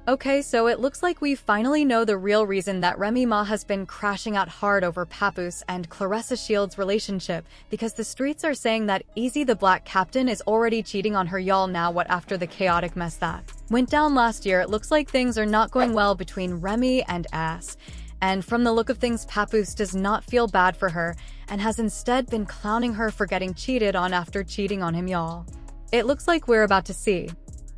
Okay, so it looks like we finally know the real reason that Remy Ma has been crashing out hard over Papoose and Claressa Shields' relationship, because the streets are saying that Easy the Black Captain is already cheating on her. Y'all, now what after the chaotic mess that went down last year, it looks like things are not going well between Remy and Ass. And from the look of things, Papoose does not feel bad for her and has instead been clowning her for getting cheated on after cheating on him, y'all. It looks like we're about to see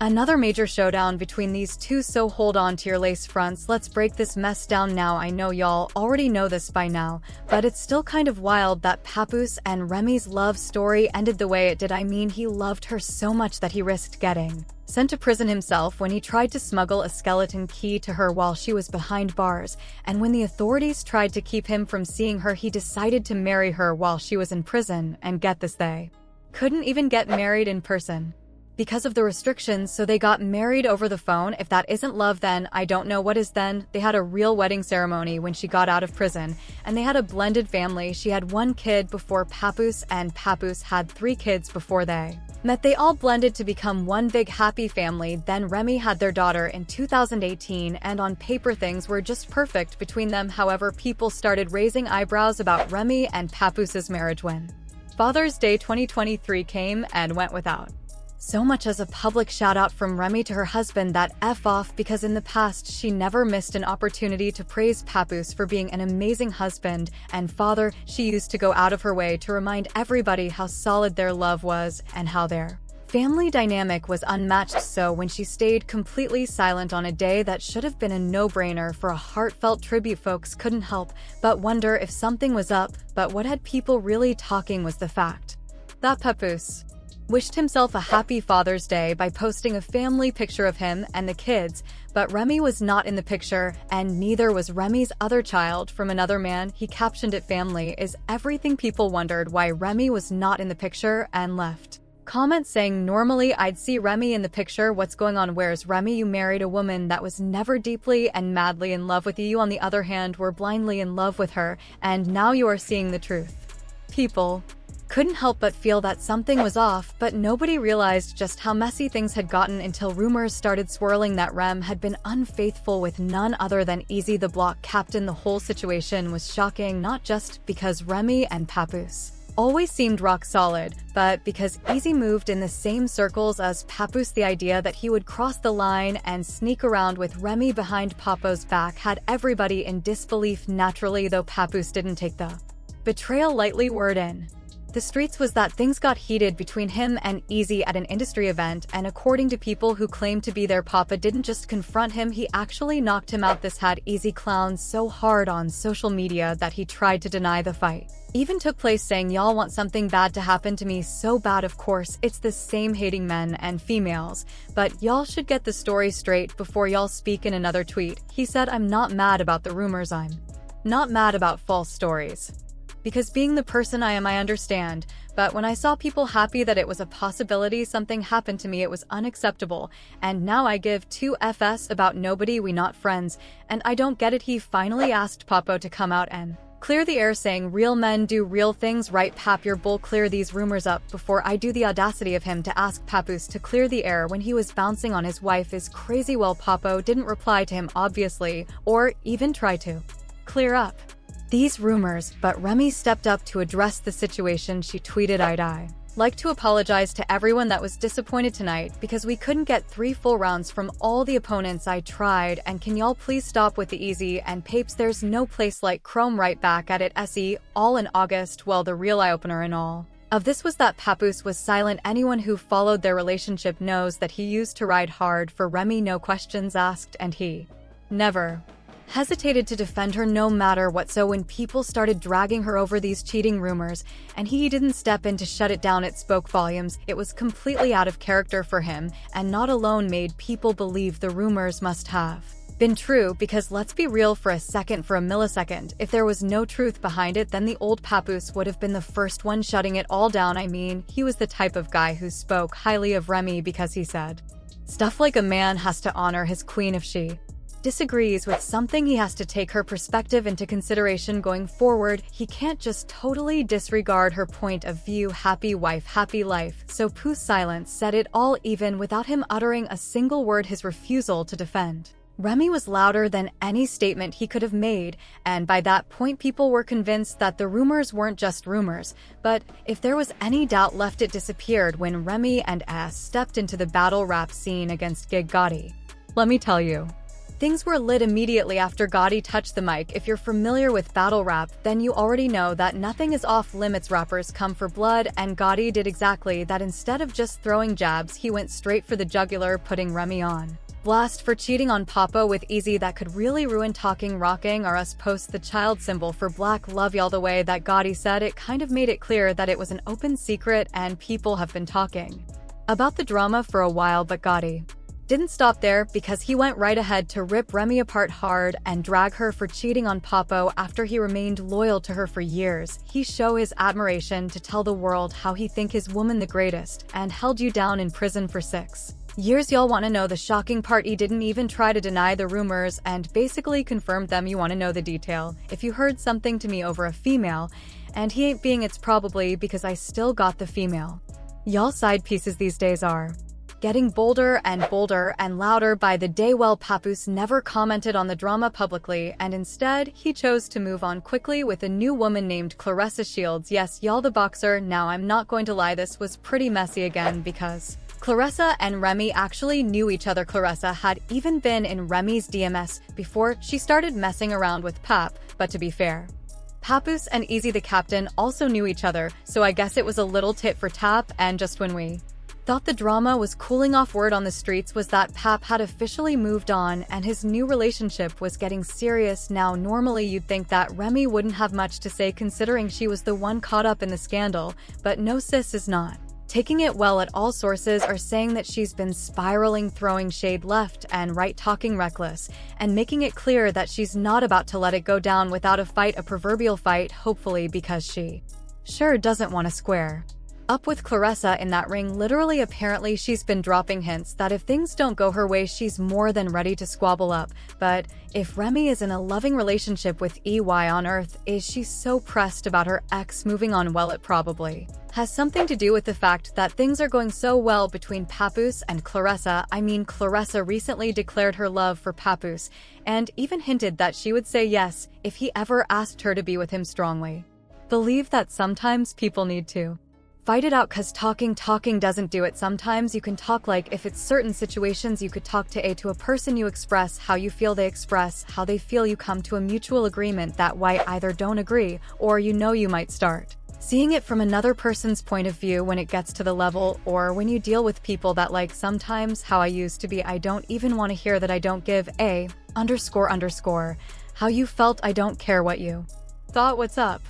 another major showdown between these two, so hold on to your lace fronts. Let's break this mess down now. I know y'all already know this by now, but it's still kind of wild that Papoose and Remy's love story ended the way it did. I mean, he loved her so much that he risked getting sent to prison himself when he tried to smuggle a skeleton key to her while she was behind bars, and when the authorities tried to keep him from seeing her, he decided to marry her while she was in prison. And get this, they couldn't even get married in person because of the restrictions, so they got married over the phone. If that isn't love, then I don't know what is. Then they had a real wedding ceremony when she got out of prison, and they had a blended family. She had 1 kid before Papoose, and Papoose had 3 kids before they met. They all blended to become one big happy family. Then Remy had their daughter in 2018, and on paper things were just perfect between them. However, people started raising eyebrows about Remy and Papoose's marriage when Father's Day 2023 came and went without so much as a public shout-out from Remy to her husband. That F off, because in the past she never missed an opportunity to praise Papoose for being an amazing husband and father. She used to go out of her way to remind everybody how solid their love was and how their family dynamic was unmatched. So when she stayed completely silent on a day that should have been a no-brainer for a heartfelt tribute, folks couldn't help but wonder if something was up. But what had people really talking was the fact that Papoose wished himself a happy Father's Day by posting a family picture of him and the kids, but Remy was not in the picture, and neither was Remy's other child from another man. He captioned it, "Family is everything." People wondered why Remy was not in the picture and left comments saying, "Normally I'd see Remy in the picture. What's going on? Where's Remy? You married a woman that was never deeply and madly in love with you. You, on the other hand, were blindly in love with her, and now you are seeing the truth." People couldn't help but feel that something was off, but nobody realized just how messy things had gotten until rumors started swirling that Rem had been unfaithful with none other than Easy the Black Captain. The whole situation was shocking, not just because Remy and Papoose always seemed rock solid, but because Easy moved in the same circles as Papoose. The idea that he would cross the line and sneak around with Remy behind Papo's back had everybody in disbelief. Naturally, though, Papoose didn't take the betrayal lightly. Word in the streets was that things got heated between him and Easy at an industry event, and according to people who claimed to be their papa didn't just confront him, he actually knocked him out. This had Easy clowned so hard on social media that he tried to deny the fight even took place, saying, "Y'all want something bad to happen to me so bad. Of course, it's the same, hating men and females, but y'all should get the story straight before y'all speak." In another tweet, he said, "I'm not mad about the rumors. I'm not mad about false stories. Because being the person I am, I understand. But when I saw people happy that it was a possibility something happened to me, it was unacceptable. And now I give 2 Fs about nobody. We not friends. And I don't get it." He finally asked Papo to come out and clear the air, saying, "Real men do real things, right, Pap? Your bull, clear these rumors up before I do." The audacity of him to ask Papoose to clear the air when he was bouncing on his wife is crazy. Well, Papo didn't reply to him, obviously, or even try to clear up these rumors, but Remy stepped up to address the situation. She tweeted, "I'd like to apologize to everyone that was disappointed tonight because we couldn't get 3 full rounds from all the opponents. I tried, and can y'all please stop with the Easy and Papes? There's no place like Chrome. Right back at it, SE, all in August." Well, the real eye-opener in all of this was that Papoose was silent. Anyone who followed their relationship knows that he used to ride hard for Remy, no questions asked, and he never hesitated to defend her no matter what. So when people started dragging her over these cheating rumors and he didn't step in to shut it down, it spoke volumes. It was completely out of character for him, and not alone made people believe the rumors must have been true, because let's be real for a second, for a millisecond, if there was no truth behind it, then the old Papoose would have been the first one shutting it all down. I mean, he was the type of guy who spoke highly of Remy because he said stuff like a man has to honor his queen. If she disagrees with something, he has to take her perspective into consideration going forward. He can't just totally disregard her point of view. Happy wife, happy life. So Pooh's silence said it all, even without him uttering a single word. His refusal to defend Remy was louder than any statement he could have made, and by that point people were convinced that the rumors weren't just rumors. But if there was any doubt left, it disappeared when Remy and S stepped into the battle rap scene against Gig Gotti. Let me tell you, things were lit immediately after Gotti touched the mic. If you're familiar with battle rap, then you already know that nothing is off limits. Rappers come for blood, and Gotti did exactly that. Instead of just throwing jabs, he went straight for the jugular, putting Remy on blast for cheating on Papa with easy. That could really ruin talking. Rocking or us post the child symbol for black love y'all. The way that Gotti said it kind of made it clear that it was an open secret, and people have been talking about the drama for a while. But Gotti didn't stop there, because he went right ahead to rip Remy apart hard and drag her for cheating on Papo after he remained loyal to her for years. He show his admiration to tell the world how he think his woman the greatest, and held you down in prison for 6 years. Y'all want to know the shocking part? He didn't even try to deny the rumors and basically confirmed them. You want to know the detail? If you heard something to me over a female, and he ain't being, it's probably because I still got the female. Y'all side pieces these days are getting bolder and louder by the day. Well, Papoose never commented on the drama publicly, and instead, he chose to move on quickly with a new woman named Claressa Shields. Yes, y'all, the boxer. Now, I'm not going to lie, this was pretty messy again, because Claressa and Remy actually knew each other. Claressa had even been in Remy's DMs before she started messing around with Pap, but to be fair, Papoose and Easy the Captain also knew each other, so I guess it was a little tit for tat. And just when we thought the drama was cooling off, word on the streets was that Pap had officially moved on and his new relationship was getting serious. Now, normally you'd think that Remy wouldn't have much to say considering she was the one caught up in the scandal, but no, sis is not taking it well at all. Sources are saying that she's been spiraling, throwing shade left and right, talking reckless, and making it clear that she's not about to let it go down without a fight, a proverbial fight, hopefully, because she sure doesn't want to square up with Claressa in that ring. Literally, apparently she's been dropping hints that if things don't go her way, she's more than ready to squabble up. But if Remy is in a loving relationship with EY, on earth is she so pressed about her ex moving on? Well, it probably has something to do with the fact that things are going so well between Papoose and Claressa. I mean, Claressa recently declared her love for Papoose and even hinted that she would say yes if he ever asked her to be with him. Strongly believe that sometimes people need to fight it out, cause talking doesn't do it. Sometimes you can talk, like if it's certain situations you could talk to a person, you express how you feel, they express how they feel, you come to a mutual agreement that way. Either don't agree, or you might start seeing it from another person's point of view when it gets to the level, or when you deal with people that, like, sometimes how I used to be, I don't even want to hear that, I don't give a __ how you felt, I don't care what you thought, what's up,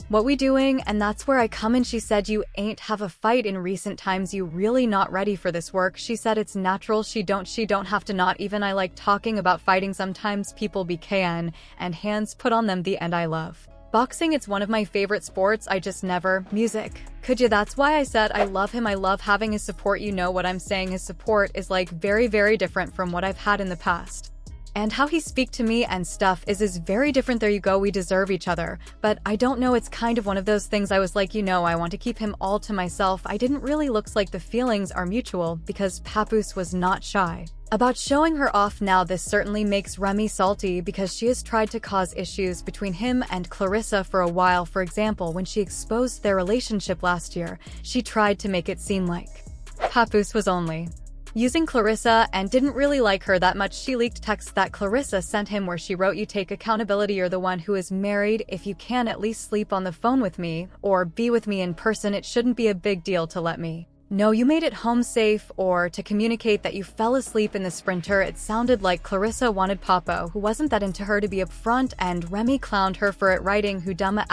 what we doing? And that's where I come in. She said you ain't have a fight in recent times, you really not ready for this work. She said it's natural, she don't have to, not even I like talking about fighting. Sometimes people be KN and hands put on them. The end. I love boxing, it's one of my favorite sports, I just never music. Could you? That's why I said I love him. I love having his support. You know what I'm saying? His support is like very, very different from what I've had in the past. And how he speak to me and stuff is very different. There you go, we deserve each other. But I don't know, it's kind of one of those things I was like, I want to keep him all to myself. I didn't really looks like the feelings are mutual, because Papoose was not shy about showing her off. Now, this certainly makes Remy salty, because she has tried to cause issues between him and Claressa for a while. For example, when she exposed their relationship last year, she tried to make it seem like Papoose was only using Claressa and didn't really like her that much. She leaked texts that Claressa sent him where she wrote, "You take accountability, you're the one who is married. If you can at least sleep on the phone with me or be with me in person, it shouldn't be a big deal to let me know you made it home safe, or to communicate that you fell asleep in the Sprinter." It sounded like Claressa wanted Papo, who wasn't that into her, to be upfront, and Remy clowned her for it, writing, "Who dumma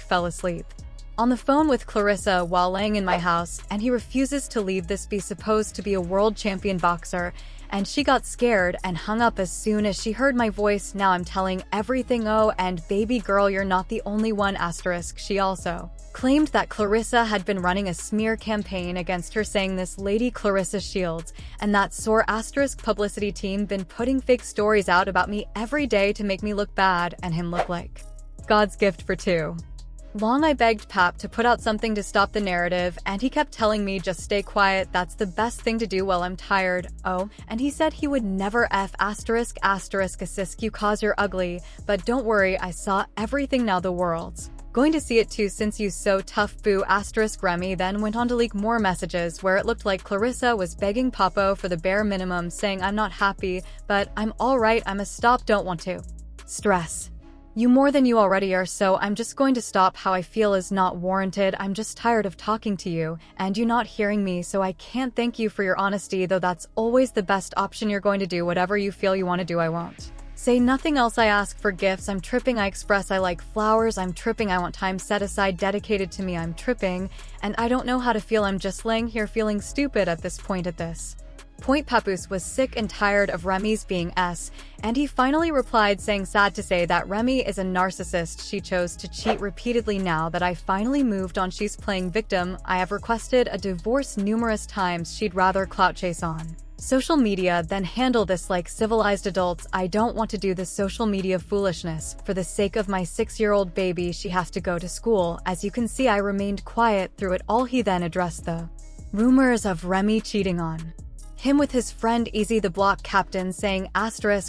* fell asleep on the phone with Claressa while laying in my house, and he refuses to leave. This be supposed to be a world champion boxer, and she got scared and hung up as soon as she heard my voice. Now I'm telling everything. Oh, and baby girl, you're not the only one *. She also claimed that Claressa had been running a smear campaign against her, saying this lady Claressa Shields and that sore * publicity team been putting fake stories out about me every day to make me look bad and him look like God's gift for two. Long I begged Pap to put out something to stop the narrative, and he kept telling me just stay quiet, that's the best thing to do while I'm tired. Oh, and he said he would never assist you cause you're ugly, but don't worry, I saw everything, now the world's going to see it too since you so tough boo. Remy then went on to leak more messages where it looked like Claressa was begging Papo for the bare minimum, saying I'm not happy, but I'm alright, I'm a stop, don't want to stress you more than you already are, so I'm just going to stop. How I feel is not warranted, I'm just tired of talking to you, and you not hearing me, so I can't thank you for your honesty, though that's always the best option. You're going to do whatever you feel you want to do, I won't say nothing else. I ask for gifts, I'm tripping. I express I like flowers, I'm tripping. I want time set aside dedicated to me, I'm tripping. And I don't know how to feel, I'm just laying here feeling stupid at this point. At this point, Papoose was sick and tired of Remy's being and he finally replied saying, sad to say that Remy is a narcissist, she chose to cheat repeatedly. Now that I finally moved on, she's playing victim. I have requested a divorce numerous times, she'd rather clout chase on social media than handle this like civilized adults. I don't want to do this social media foolishness. For the sake of my 6-year-old baby, she has to go to school. As you can see, I remained quiet through it all. He then addressed the rumors of Remy cheating on him with his friend Easy the block captain, saying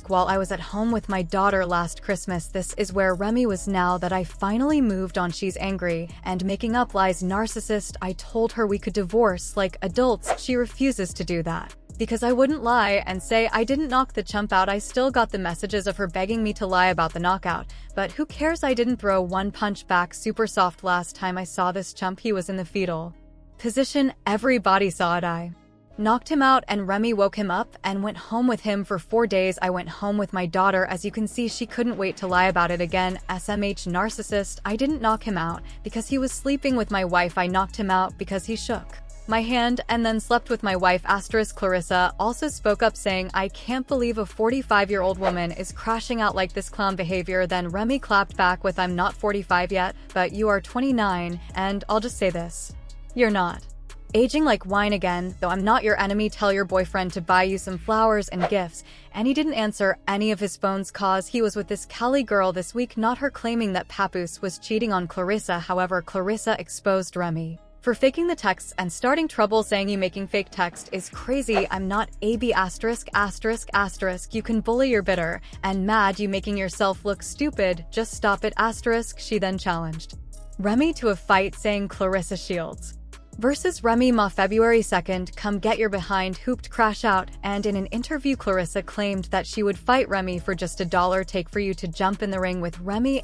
while I was at home with my daughter last Christmas. This is where Remy was. Now that I finally moved on, she's angry and making up lies. Narcissist. I told her we could divorce like adults, she refuses to do that because I wouldn't lie and say I didn't knock the chump out. I still got the messages of her begging me to lie about the knockout, but who cares, I didn't throw one punch back. Super soft. Last time I saw this chump, he was in the fetal position, everybody saw it. I knocked him out and Remy woke him up and went home with him for 4 days. I went home with my daughter. As you can see, she couldn't wait to lie about it again. SMH. Narcissist. I didn't knock him out because he was sleeping with my wife. I knocked him out because he shook my hand and then slept with my wife. Claressa also spoke up saying, I can't believe a 45-year-old woman is crashing out like this, clown behavior. Then Remy clapped back with, I'm not 45 yet, but you are 29, and I'll just say this, you're not aging like wine again, though I'm not your enemy. Tell your boyfriend to buy you some flowers and gifts. And he didn't answer any of his phones cause he was with this Cali girl this week, not her, claiming that Papoose was cheating on Claressa. However, Claressa exposed Remy for faking the texts and starting trouble, saying you making fake text is crazy. I'm not AB *****. You can bully, you're bitter and mad, you making yourself look stupid, just stop it ***. She then challenged Remy to a fight, saying Claressa Shields versus Remy Ma February 2nd, come get your behind hooped crash out. And in an interview, Claressa claimed that she would fight Remy for just $1 take for you to jump in the ring with Remy.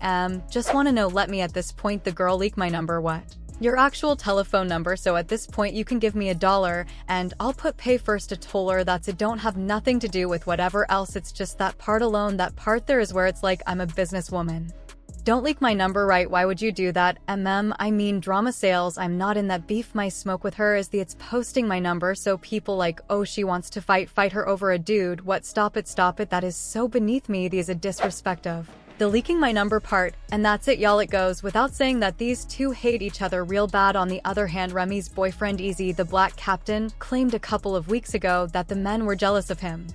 Just wanna know, let me at this point the girl leak my number, what? Your actual telephone number, so at this point you can give me $1 and I'll pay first. I told her that's it, don't have nothing to do with whatever else, it's just that part alone. That part there is where it's like I'm a businesswoman. Don't leak my number, right? Why would you do that? I mean drama sales, I'm not in that beef. My smoke with her is it's posting my number so people like, oh, she wants to fight her over a dude. What? Stop it, that is so beneath me. These a disrespect of the leaking my number part, and that's it, y'all. It goes without saying that these two hate each other real bad. On the other hand, Remy's boyfriend Easy the black captain claimed a couple of weeks ago that the men were jealous of him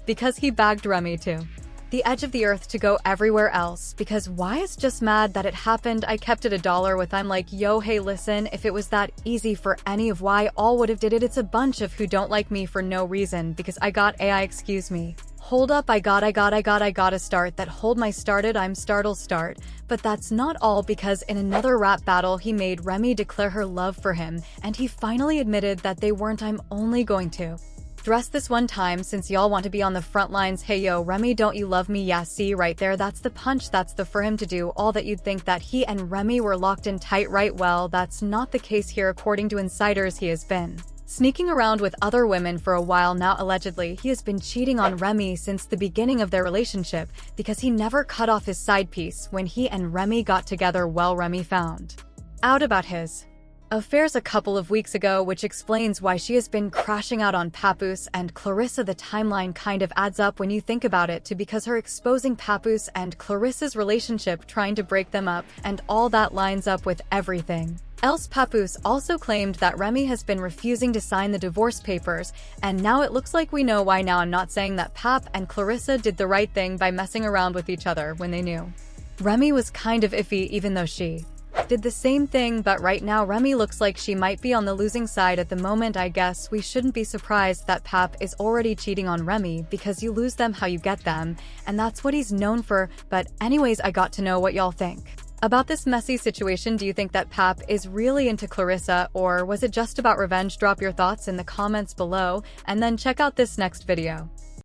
because he bagged Remy to the edge of the earth to go everywhere else. Because why? Is just mad that it happened. I kept it $1 with, I'm like, yo, hey, listen, if it was that easy for any of why all would have did it. It's a bunch of who don't like me for no reason because I got AI. Excuse me, hold up, I gotta start that. Hold my started, I'm start. But that's not all, because in another rap battle he made Remy declare her love for him, and he finally admitted that they weren't. I'm only going to dress this one time since y'all want to be on the front lines. Hey yo, Remy, don't you love me? Yeah, see right there, that's the punch, that's the for him to do all that. You'd think that he and Remy were locked in tight, right? Well, that's not the case here. According to insiders, he has been sneaking around with other women for a while now. Allegedly, he has been cheating on Remy since the beginning of their relationship because he never cut off his side piece when he and Remy got together. Well, Remy found out about his affairs a couple of weeks ago, which explains why she has been crashing out on Papoose and Claressa. The timeline kind of adds up when you think about it too, because her exposing Papoose and Claressa's relationship, trying to break them up, and all that lines up with everything else. Papoose also claimed that Remy has been refusing to sign the divorce papers, and now it looks like we know why. Now, I'm not saying that Pap and Claressa did the right thing by messing around with each other when they knew Remy was kind of iffy, even though she did the same thing, but right now Remy looks like she might be on the losing side at the moment. I guess we shouldn't be surprised that Pap is already cheating on Remy, because you lose them how you get them, and that's what he's known for. But anyways, I got to know what y'all think about this messy situation. Do you think that Pap is really into Claressa, or was it just about revenge? Drop your thoughts in the comments below, and then check out this next video.